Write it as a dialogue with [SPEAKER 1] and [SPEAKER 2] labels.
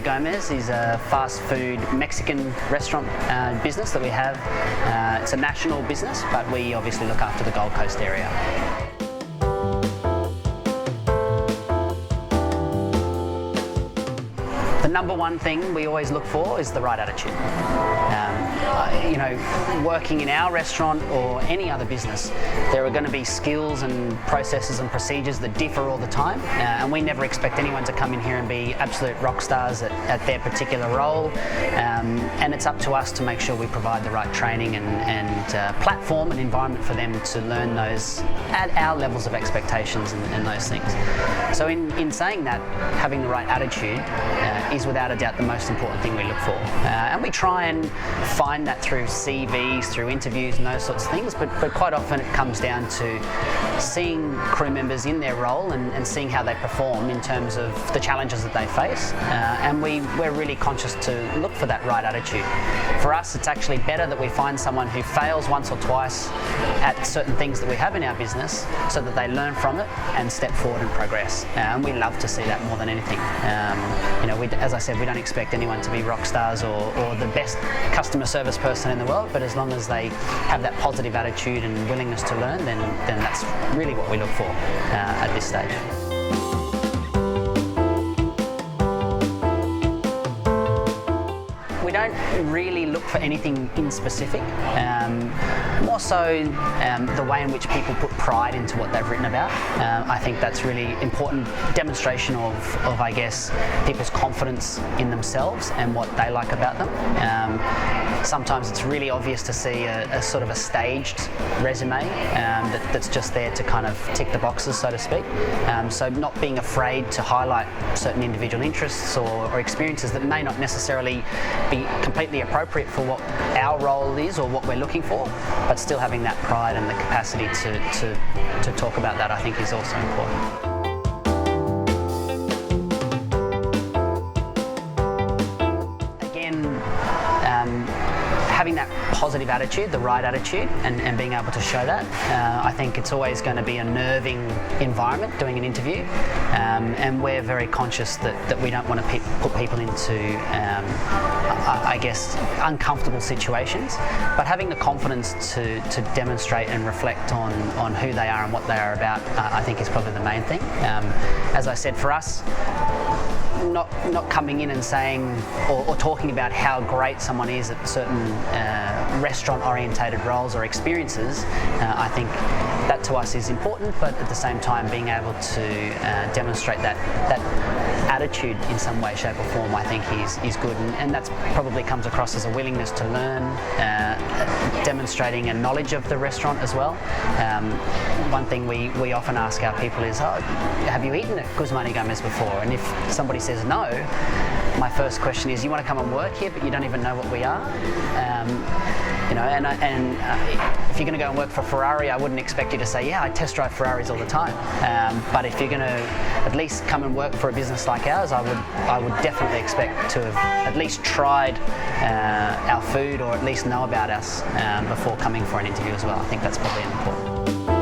[SPEAKER 1] Gomez is a fast food Mexican restaurant business that we have. It's a national business, but we obviously look after the Gold Coast area. The number one thing we always look for is the right attitude. Working in our restaurant or any other business, there are going to be skills and processes and procedures that differ all the time, and we never expect anyone to come in here and be absolute rock stars at their particular role, and it's up to us to make sure we provide the right training and platform and environment for them to learn those at our levels of expectations and those things. So in saying that, having the right attitude is without a doubt the most important thing we look for, and we try and find that through CVs, through interviews and those sorts of things, but quite often it comes down to seeing crew members in their role and seeing how they perform in terms of the challenges that they face, and we're really conscious to look for that right attitude. For us, it's actually better that we find someone who fails once or twice at certain things that we have in our business so that they learn from it and step forward and progress, and we love to see that more than anything. As I said, we don't expect anyone to be rock stars or the best customer service person in the world, but as long as they have that positive attitude and willingness to learn, then that's really what we look for at this stage. We don't really look for anything in specific, more so the way in which people put pride into what they've written about. I think that's really important demonstration of I guess, people's confidence in themselves and what they like about them. Sometimes it's really obvious to see a sort of a staged resume that's just there to kind of tick the boxes, so to speak. So not being afraid to highlight certain individual interests or experiences that may not necessarily be completely appropriate for what our role is or what we're looking for, but still having that pride and the capacity to talk about that, I think, is also important. Having that positive attitude, the right attitude, and being able to show that, I think it's always going to be a nerving environment doing an interview, and we're very conscious that we don't want to put people into, I guess, uncomfortable situations, but having the confidence to demonstrate and reflect on who they are and what they are about, I think is probably the main thing. As I said, for us, not coming in and saying or talking about how great someone is at certain restaurant-orientated roles or experiences, I think that to us is important, but at the same time being able to demonstrate that attitude in some way, shape or form, I think is good, and that probably comes across as a willingness to learn, demonstrating a knowledge of the restaurant as well. One thing we often ask our people is, have you eaten at Guzman Y Gomez before? And if somebody says no, my first question is, you want to come and work here but you don't even know what we are? If you're going to go and work for Ferrari, I wouldn't expect you to say, yeah, I test drive Ferraris all the time. But if you're going to at least come and work for a business like ours, I would definitely expect to have at least tried our food or at least know about us before coming for an interview as well. I think that's probably important.